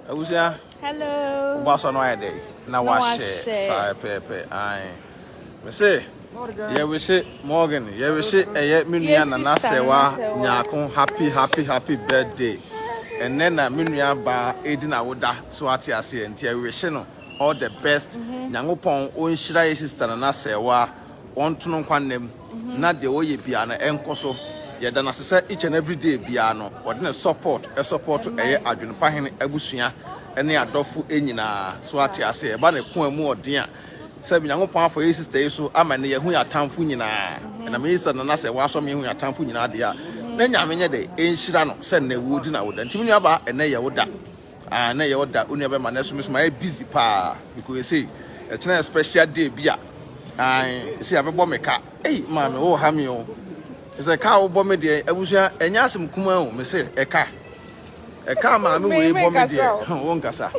Abusia. Hello. Obaso no ayede. Na wa share sai pepe. Ai. Me say, yeah we say Morgan, yeah we say eye menua na na sewa nyaako happy birthday. And then menua ba edi na woda so ate ase ntia we hye no all the best. Nyangopon onhyira ye sister na sewa ontono nkwannem na de oye bia na enkoso. Yeda na sese each and every day bia no wode support eye Adwenepahene abusua ene adofo enyina so ate ase e ba na ko amu ode a sabi Nyangopon afọ ye sister yi so ama ne ye hu atamfo nyina na me yisa na se wa so me hu atamfo nyina de a na nyame nye de enhyira no se na wodi na woda ntimi nua ba ene ye woda na ye woda unu be ma na so me so ma busy pa because you say it's a special day bia see abebo meka mama wo ha me o se ka wo bo me de abusua enya asem kuma o me se eka mama we bo me de wo nkasa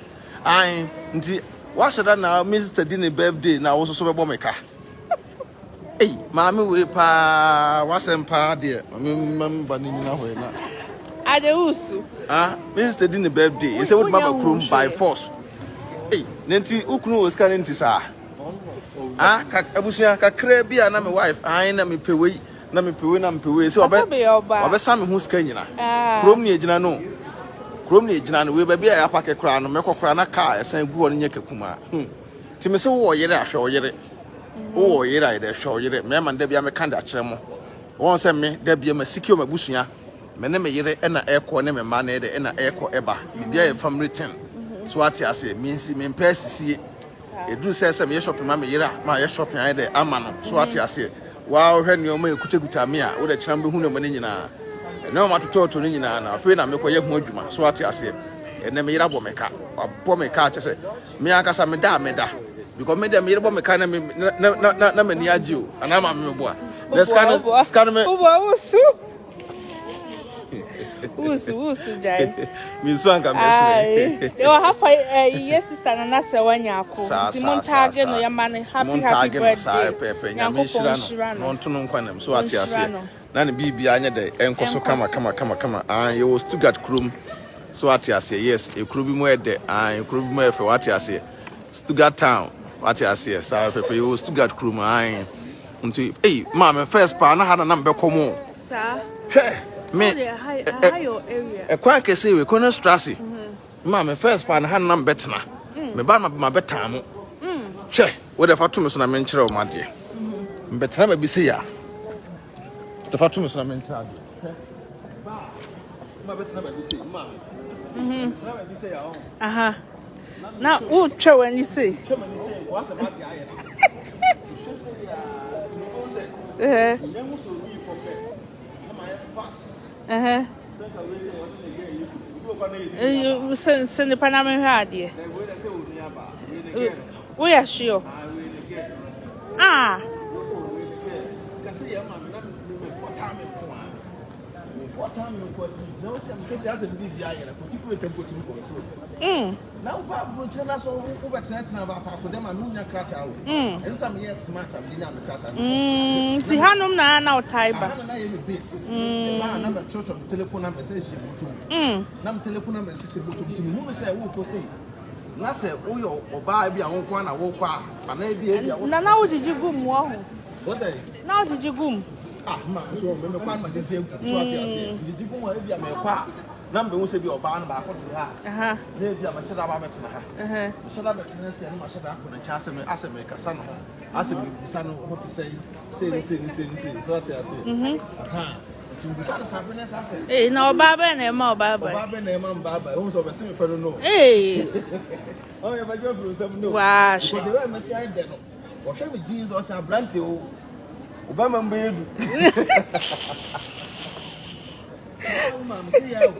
nti washada na Mr. Dini birthday na wo so bebo meka mama we pa wasem pa de memba ni na ho na Adeusu Mr. Dini birthday say what mama krom by force nenti ukunu wo ska nenti sa abusia kakra bia na me wife na me pewe so obe sam hu ska nyina krom ne agina no we ba bia ya pake kra no mekokra na car esan gu ho nye kakuma ti me se wo yere ahwe wo yere wo yere ide hwe yere me man da bia me kan da kire mo won se me da bia masikio mabusua me ne me yere na eko ne me ma na ide na eko eba bia ye family ten so ati ase minsi me mpesisi edu se me shopping ma me yira ma ye shopping ai de ama no so ati ase wa hwe ne o ma ekuteguta me a wo de kira mbe hu ne mo ne nyina ne o ma tototo ne nyina na afi na me koye hu adwuma so ati ase ene me yira bo meka chese me akasa me da because me yira bo meka na me ni agio ana ma me bo a let's scan me Usu jai. Minsu anka mesre. Yo hafa yes sister na sewa nyako. Simon tage no ya man happy birthday. Pepe nya me shira no ntono nkwanem so ate ase. Na ne bibia anya de enkoso kama. Yo Stuttgart krum so ate ase. Yes, e kru bi mo ede kru bi mo efe ate ase. Stuttgart town ate ase. Sa pepe yo Stuttgart krum nti mama first pa na ha na mbe komo. Sa me higher area e kwa kese we kono strasse me first pan han nam betna me ba ma betam hwe we da fatum so na me nkire o made betna ma bi se ya da fatum so na me nkire ade ma betna ba bi se ma betna ba bi se ya aha na wo twa wani se wa se ma de aye na nyemu so wi for me na ma fast Send the Panama Hardy. We are sure. Now, Abrokyire so over tonight na ba fa ko dem anu nya krata o. Anytime yes smart am dinya me krata. Ti hanom na Otaiba. Na ye me base. Na number church of telephone number say she botum. Na telephone number say she botum. Ti mu say wo ko say. Na say wo yo oba bia won kwa na wo kwa. Ana bia na wo did you gum wo ho. Wo say? Na did you gum? Ma so me kwa ma tete so ati ase. Did you gum wa bia me kwa. Number we say be oba na ba ko ti ha. Na bia ma sheda ba betena ha. Sheda betena se na ma sheda ko na cha ase me kasa no. Ase me bisa no what to say so ati ase. Timbisa na sabene sa se. Na oba ba na ma oba ba. Oba ba na ma mba ba. Won so be se me pelo no. Oh ya ba jo fro sam no. Wa she. The way me say I de no. Wo hwe me jeans o sa brante o. Oba ma mba edu. Mama say ya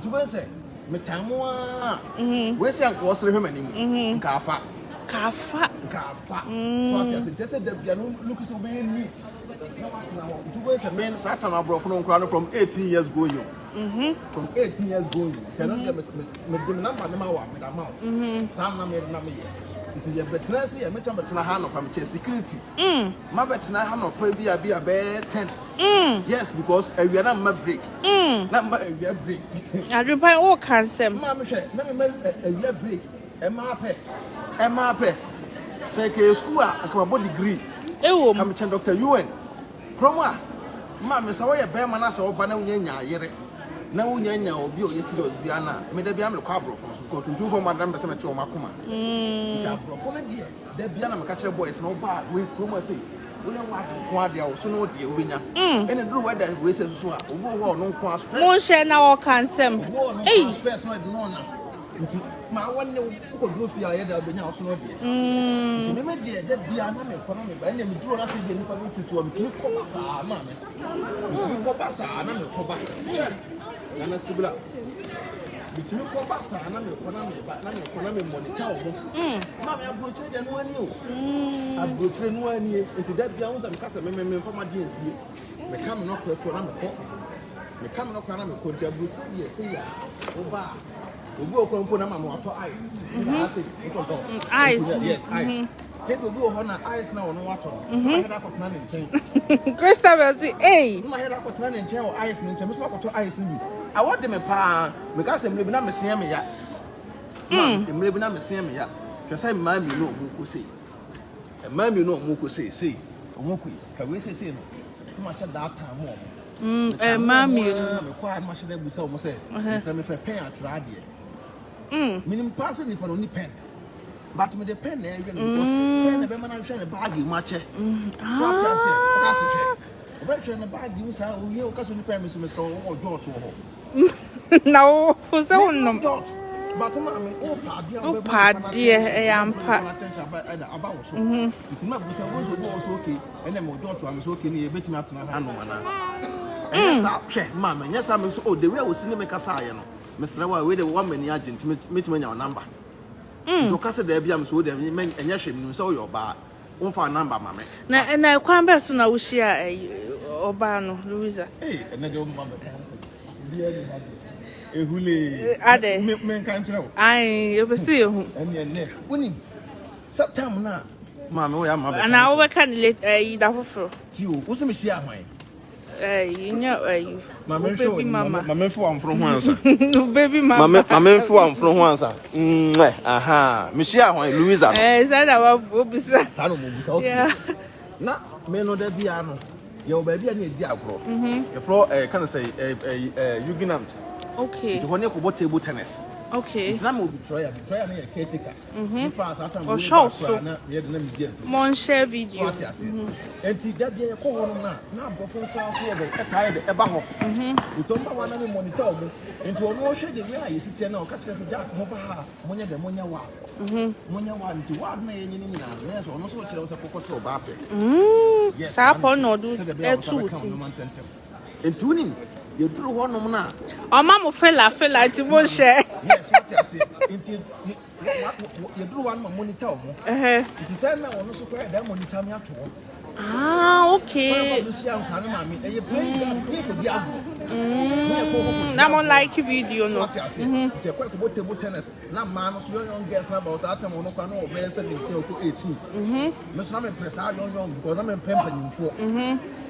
Juba say me tamu we say anko osre hwema nim nkafa so ati say just the bia no look so be neat Juba say men satan abrofo no nkra no from 18 years going from 18 years going tell them me number na ma wa me da ma sam na me ye Nti ye betena se ye mecha betena ha no pa me security. Ma betena ha no pa bi a be 10. Yes, because awia na ma break. Na ma awia break. Adwenpan o kansem. Ma me hwe na me awia break. Emaa pe. Say ke school a ka bo degree. Ewo. Ka me chen Dr. UN. Kroma. Ma me say wo ye be ma na say wo ba na wo nya yere. Na wo nya obi o yesi obi ana. Me da bia me kwa Abrofo so ko tuntum fo ma dan be say me te o makoma. Nti Abrofo na die. Da bia na me ka kire boys na wo ba we kroma say. We don't want to go there, so no dear, we know. And the weather we say, so no cross. Monshe na o kansem. Hey, stress, no, my one could do for your head, I'll be now so no dear. Remember, that be an economic, and then draw us in to a Cobasa, mamma. Cobasa, and I'm a Cobasa. And a Sibla. Between Cobasa and I'm a economic money. Mamma, I'm going to tell you 1 year. I've got 1 year into that grounds and cast a memory from my DNC. Me come knock her to another court. Me come knock another court. I've got 2 years. Say, Oba. We go put them on ice. Ice. Yes, ice. Take we go on ice now on water. My head up on change. Christopher say, hey. My head up on change or ice and change. To ice in me. I want them a pan because I'm living on the same ya. I'm living on the same ya. Because I'm man, you know who could say. A man, you know who could say, Omoki, can we say, you must have that time more. Mammy, quite much of them so much. Some prepare to idea. Meaning passing it only pen. But with the pen, pen, the man I'm trying to bag you much. So I say, that's a bag you say, you because when you pay me so or George. No, so no. But oh, dear, I am about so. It's not also okay, and then more daughter, I'm so keen, you bet me up to my hand. Yes, Mamma, yes, I'm so the way we see make a sign. Mr. Wa, we the 1 million agent, meet me your number. You can say there be am so, and yes, you saw your bar. One for a number, Mamma. And I come back soon. I will share Obano, Louisa. Hey, and then your mother. Hule Ade men kan tell. I you see you. And your winning. Sometime now. Mamma, we am and I will candidate that for you. What's me share mine? You know, baby mama. Mamma for am from once. Baby mama. Mamma for am from once. Aha. Michelle Louisa. Said I will be sad. Yeah. Na me no there be ano. Your baby and your diabro. Your floor can say Yuginant. Okay. It's one of table tennis. Okay. It's not movie try me a caretaker. For sure. So, mon share video. And that be a call now go from class here, tired about. You don't know one of the monitor into a more shade where you sit now, catch us a jack, Moba, Monia de Monia Wa. Monia one to what may any nurse or no so tell us a focus of Bape. Yes, upon or do that too. And tuning. You do one of them. Oh, Mamma fella, to mon share. Yes, what I say. You do one monitor. It is said now, also quite that monitor me at all. Ah, okay. I'm on like video, no. Quite table tennis. Now, man, so young guests about Atom or no can know better than 18. Miss Ramen press out young because I'm in pimping for.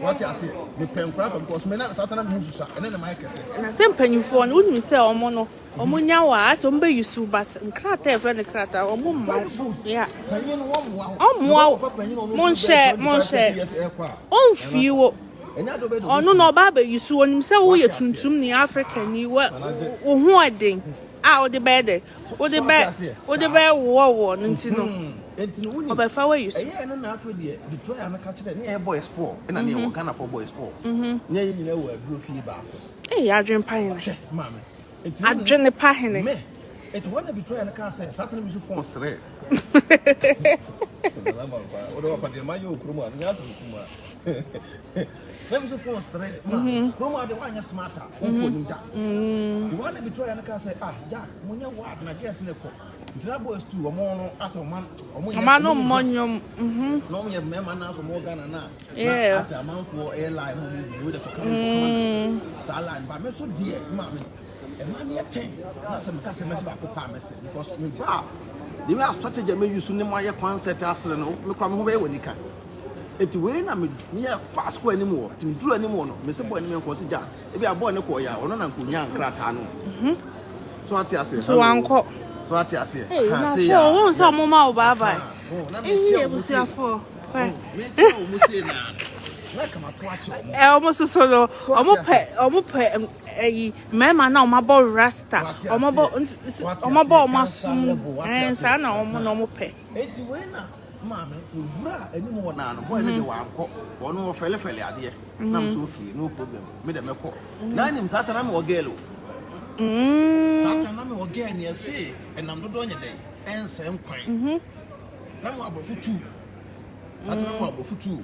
What I say, the pen crab because men are Saturn moves and then the mic is. And I sent penny for an wouldn't say or mono. Or Munyawa, some bay you sue, but and crater, friend, crater, or moon. Yeah. Oh, mon cher. On few. Oh, no, Baba, you saw him so we are to the African, you were wedding. Out the bed, or the bear war, and by far away you say, I don't know if the try and catch it near boys 4, and I near kind of 4 boys 4. Near you know where blue fever. Hey, Adwenepahene, Mamma. Adwenepahene. It won't be trying to cast a certain music for straight. Let me phone straight. Chroma the one smarter. The one to be trying to cast ah, Jack, when you're what, and I guess Nico. Trouble is to a mono as a man, a man no monium. No, you have member for more than now. Yeah, as a man for airline with a saline, but so dear, mammy. man yet 10. That's a customer's back because we bar. The way strategy may use in my concept as no, look from away when you can. It's when I'm near fast anymore, to do anymore, Mr. Boy, and consider if you are born a coya or non young cratano. So I tell you, so uncle. So I tell you, I say, I want some more bye. Almost solo, Mama now my boy Rasta, or my boy Masum, and Sana or Monomope. It's when, Mamma, you bra anymore now, one more fella idea. No problem. Made a call. 9 in Satanam or Galo. Satanam or Gan, you see, and I'm not doing a day, and same kind. Now I'm for 2. I don't know about 2.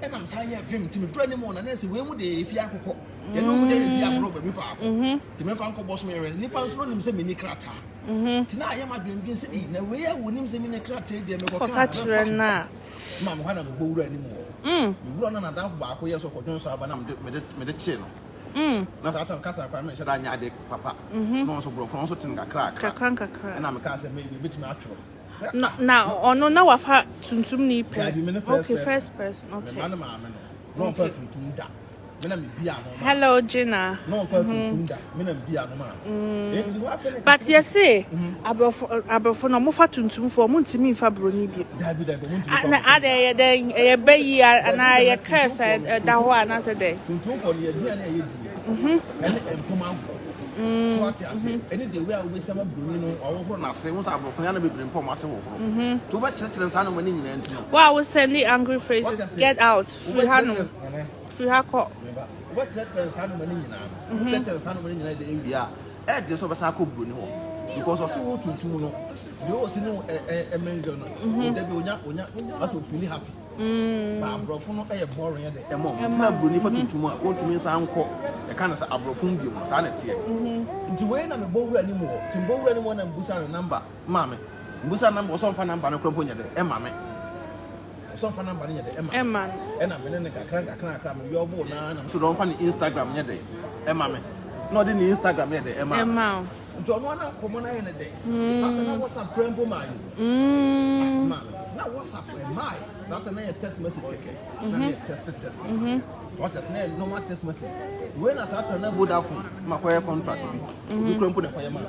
And I'm saying, him to me 20 more and I say, when would they if you are cook? You know, there is a broke before. The man found Boss Mary and Nippons run him say mini crater. Tonight I might be busy. Now, where would him say mini crater? They make a catcher now. Mamma, one of the board anymore. You run on a down back where so don't say, but I'm with the chin. That's out of Casa, I mentioned I had papa. No, so broke from something a crack. And I'm a cousin, maybe a bit natural. Now, or no, I've had Tuntum Nip. Okay, first person. Okay. No person to hello, Jenna. No person to but yes, say, Abrophone, Mofa Tuntum for Muntimi Fabroni. I bay and I curse at Dawa another day. Tuntum for the so what I say, any day we are with some Bruno or over Nasa, was Abrophone, be bring Pomas. To what church and son when in I was sending angry phrases. Get out. Free Hano. Free Hako. What church and son when in church and son when in India? Add this over Sako Bruno. Because I see what to do. You also know a man, they will not feel happy. Abrophone a boring at the moment. Bruni for 2 months. What means uncle? A kind of Abrophone sanity. To wait on the boat anymore. To boat anyone and Busan number. Mammy. Busan number, some fan number, no company. Emma. Some fan number, Emma. And I'm in a crank, your boat now. I'm so don't find Instagram yet. Emma. Not in Instagram yet. Emma. John, one come on in a day. What's up, Grandpa mine? Now, what's up with mine? That's a test message. Test. What is name? No more test message. When I start to know Vodafone, my contract to be. You can put a fireman.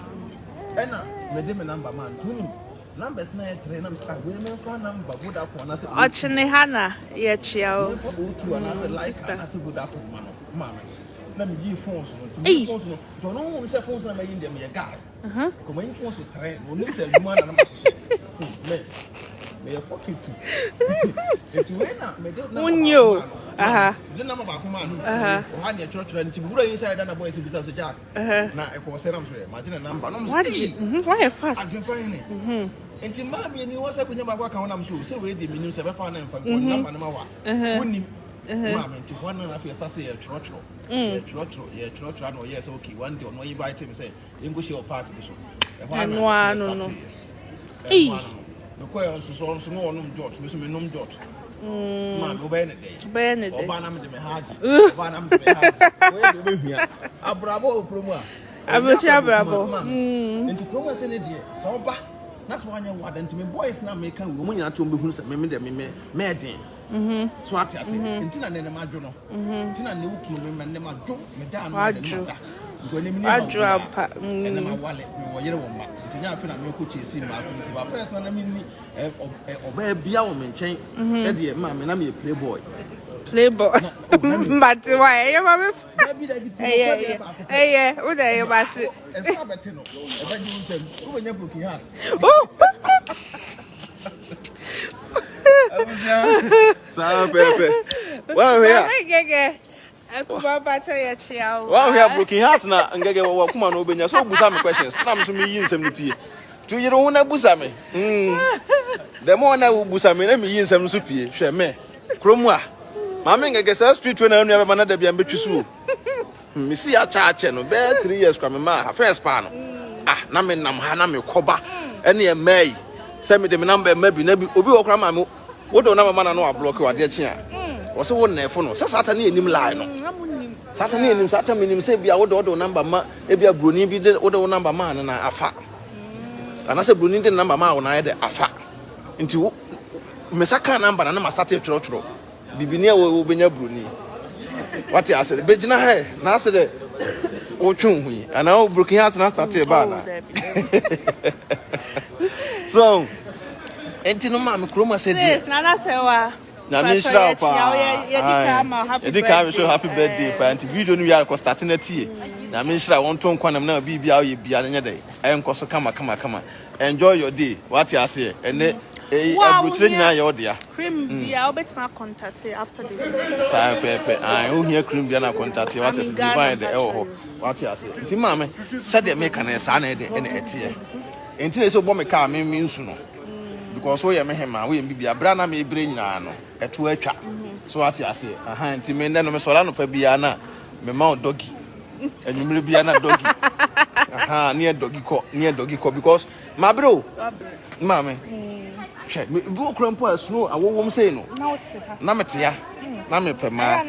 And now, Madame number man, 2 numbers 9 train. I'm stuck. Women for number Vodafone. I said, Ochene Hana, yet child. And I said, like, I said, Vodafone, Mamma. Let me give phones. Don't know who is a phone number in them, a guy. Come when you force a train, will you say, man, I'm may fucking two. It's when you the number of command. One your church and Timura inside and a boy is a jack. Now, I was saying, imagine a number. Why a fast? And Timami, and you was up in your work on, I'm sure. So we did mean 7 and 5 number 1. Mamma, to 1.5 years, I say a trotro. Yes, okay. One day, no, you buy him say, English your party. And one, no. The questions also no one George, Miss Minum George. Man, obey a day. Benedict. Banam de Mehaji. Banam de Mehaji. A bravo, Proma. Abrokyire bravo. And to promise an idiot. So, that's why you want to me. Boys now make a woman to be who said, me, Madden. So I say, Tina and Majono. Tina knew women, never drunk, Madame. I drop and my wallet, your woman. Tina, I know who she's in my place. But first, I mean, obey Biaman chain. Eddie, mamma, and I'm a playboy. But why? Hey, what are you about it? Well, we are broken hearts now and get what come on open your so some questions. Some to me in 70p. Do you don't want to busame? The more I will busame, let me in some soup. Share me. Cromwa. Mamma, I guess our street when I never managed to be ambitious. Missy a charge and bear 3 years from my first panel. Ah, Namin Nam Hanami Koba, any a May. Send me the number, maybe Obi or Grandma. What don't have a man know a block or dear chair? Was a one phone, so Saturday in him line. Saturday nim Saturday nim say bia wo do number ma e bia broni bi de wo do number ma na afa ana say broni de number ma wo na de afa nti wo me saka number na ma start tworo bibini a wo benya broni what you say bejina he na say de wo twun hu ana wo broken heart na start e ba na so enti no ma me kroma say yes nana sewa na me shira pa edi ka show happy birthday pa anti video no ya ko start na tie na me shira won ton kwanam na bibia ye bia na nyede enko so kama enjoy your day what you say ene Abrokyire nyina ye odia cream bia obetima contact after the video sai pepe o here cream bia na contact what is divine the ho what you say nti ma me said the make na sa na de ene etie enti na so bo me ka me nsu no because we me hema we bibia bra na me bre nyina no eto atwa so what you say nti me nne no me sola no pa bia na me ma doggy enumre bia na doggy near doggy ko because my bro mama check me go crampo asno awowom sei no na metia na me pema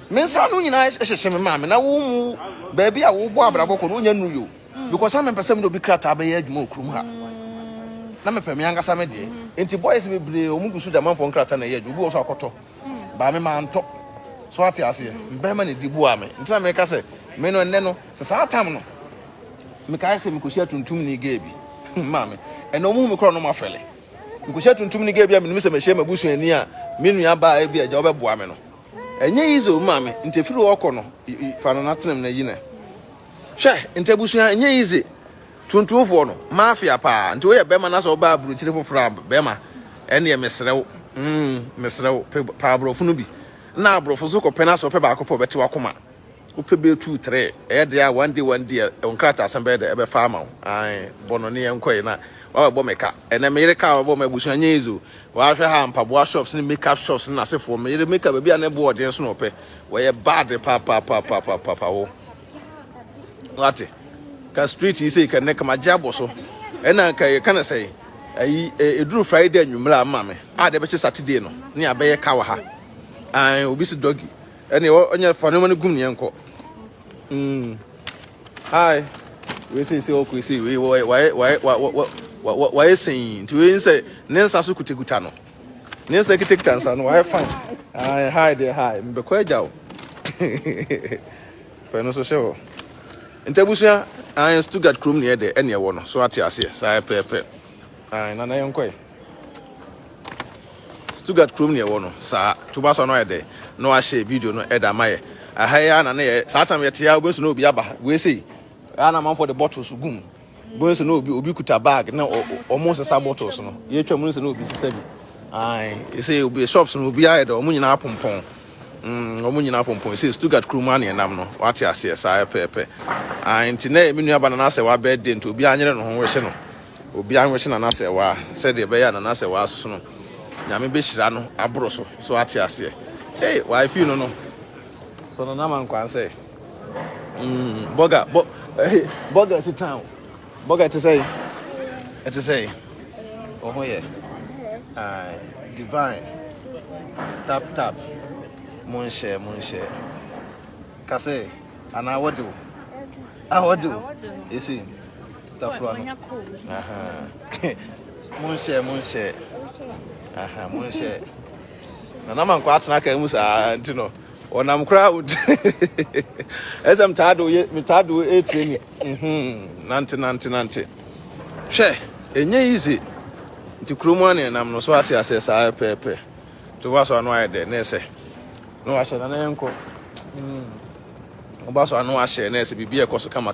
me sa no nyina ehye me mama na wo mu ba bia wo bo abrabo ko no nya nu yo because am person do bi krata ba ye adwuma okrum ha na me pema yanga sa me de enti boys be bre o mu gusu da man fo krata na ye adwuma wo so akoto ba me ma nto so ate ase mbe ma ne dibu ame enti na me ka se me no nne no se sa atam no me ka se me ko shia tuntum ni gebi mama eno mu me kro no ma fele me ko shia tuntum ni gebi ame me se me hia mabusu ani a me nua ba e bia ja obebo ame no enye izo mama ntefiri woko no fa no natenem na yi na hwe ntebusu enye ize tuntumfo no mafia pa nti we ye bema na so ba Abrokyire foforo bema ene ye mesrew mesrew pa abrofo no bi na abrofo so ko pena so pe ba akopɔ bete wakoma upe be 2 3 e de a one day onkrata asembe de ebe farmer ai bono ne enkoy na wa bo meka ene mere ka wa bo mabusu anya ezo wa hwe ha mpaboa shops ne makeup shops na asefo mere makeup bia na bo ode so no pe we ye bad pa wo wate ka street yi say kan ne kama jabo so ena ka ye kana say ayi eduru Friday anwumra ama me a de be che Saturday no ne abaye ka wa ha ai obi si doggy ene onye fa no mane gum ne enko hi we say okay say we why saying to we say nensa so kutekuta no nensa kitekita nsa no why fine hi there hi mbe ko ajaw fa no so show ntabusia Stuttgart krom ne de ene wo no so ate ase sai pepe na na yenko Stuttgart krom ne wo no sa to ba so no e de no a share video no e da maye ahaya na na sa atam yete ya obesu no obi aba we say ana man for the bottles gum boys no obi kuta bag na almost sa bottles no ye twam no se no obi sisa bi e say obi shops no obi aye do omo nyina pompon omo nyina pompon say Stuttgart crew man e nam no wate ase sa pepe nti na emi nua ba na se wa birthday nti obi anyere no ho we hye no obi anwe na na se wa said e be ya na se wa so no nyame be hira no abro so wate ase hey why feel no so no na man kwan say Burger is town. Burger to say. Oh yeah. Divine. Tap. Mon cher. Kase. And I what do? You see. Tafro. Mon cher. Mon cher. Na man kwa tuna ka musa ntino. Onam crowd esam tado etreni nante hwe enye easy nti kromo ne nam no so ate asesa pepe to waso anu ayede na ese no ahye na enko obaso anu ahye na ese bibia ekoso kama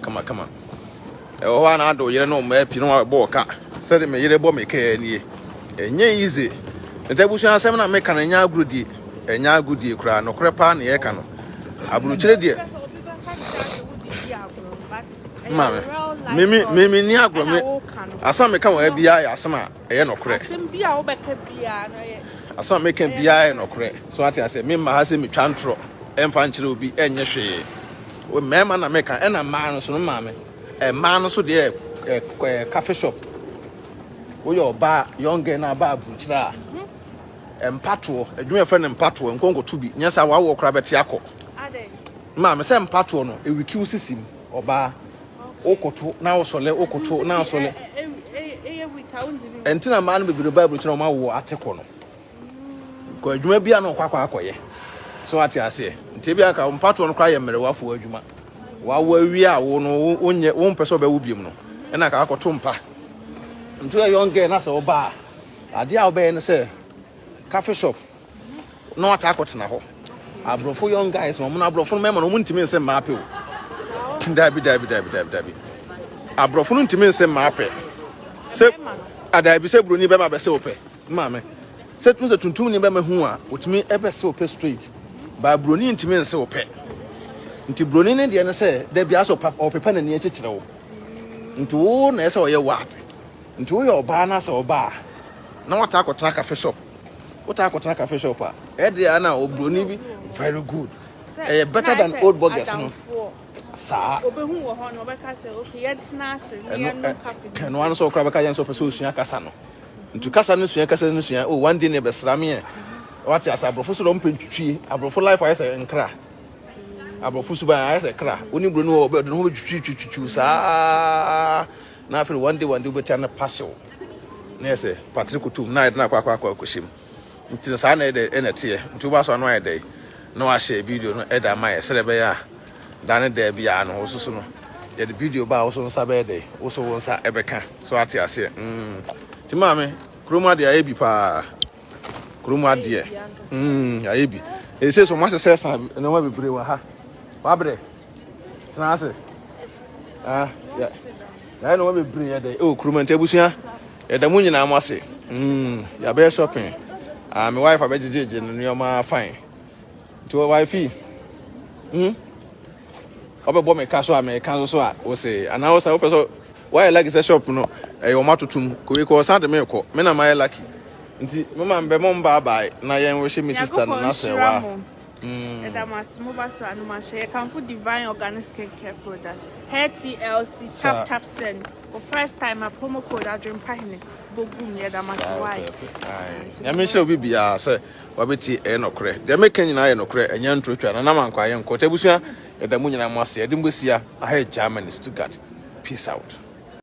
e wo wa na ado yire no ma pi no abo ka se de me yire bo me ka anie enye easy ntabusu asem na me kan nya agrodi enya agudi kura no krepa na ye ka no Abrokyire de mimi ni agro me asam me ka wa bia ya asam a ye no kre asem bia wo beka bia no ye asam me kan bia ye no kre so ati ase me ma ha se me twantro emfa nkyere obi enye hwe o mema na me kan ena ma no so no ma me ma no so de cafe shop wo yo ba young girl na ba Abrokyire a empato adwuma fe ne empato nkonko tubi nyesa wa wo kra beti akọ ma me say mpato no e wiki usisim oba okoto na osole okoto na osole entina ma no bebere bible kire ma wo ateko no ko adwuma bia no kwakwa akoye so ate ase nti bia ka mpato no kra ye mere wafo adwuma wa wi a wo no wonye wo mpese obawu biem no na ka akoto mpa ntu e young girl na se oba ade a oba ne se cafe shop no atakotena ho abrofo young guys no mo na abrofo no mema no mo ntimi nse maape o dabi abrofo no ntimi nse maape se adai bi se broni be ma be se ope maame se tun se tuntum ni be ma hu a otimi ebe se ope straight ba broni ntimi nse ope nti broni ne de ne se da bia so opepa na ni akekere wo nti wo na ese oye wat nti wo ye oba na se oba na wata akotena cafe shop wata akotena cafe shop a e de ana obroni bi very good better than old burgers no sa obehu wo ho no obeka say okay yet na ase ye no cafe no one so kra beka yen so person osua kasa no ntu kasa no sua oh one day ne besra me what as abrofo so mpentwitwie abrofo life ayese nkra abrofo so ba ayese kra oni bro no obe no twitwi sa na after one day obeta na parcel na ese Patrick Kutum na kwa koshim nti sa na e tie ntu ba so no ayede no wa share video no eda mai serebe ya dane de bia no osusu no ye the video ba oso nsa be de oso wonsa ebeka so ate ase ti maame kroma de ayebi pa kroma de ayebi e se so ma se sa no ma bebre wa ha wa bre tena ase ya no ma bebre ye de o kroma ntabusua ye da mu nyina amase ya be shopping my wife abejeje no ma fine to wife obo me ka so a me kan so a o say ana o say o peso why like say shop no e o matotum ko we ko sand me ko me na my lucky nti mama mbe mo mba bai na yen we she me sister no na say wa Edamas mobile so anu ma share can for divine organic skincare product hair TLC tap send for first time a promo code Adwenepahene bogum Edamas why ya me share obi bia say wa beti e no kre de me kan nyina e no kre enya ntotwa na man kwa yen ko tabusua edamu nyina mo ase edimbosia ahe Germany Stuttgart peace out.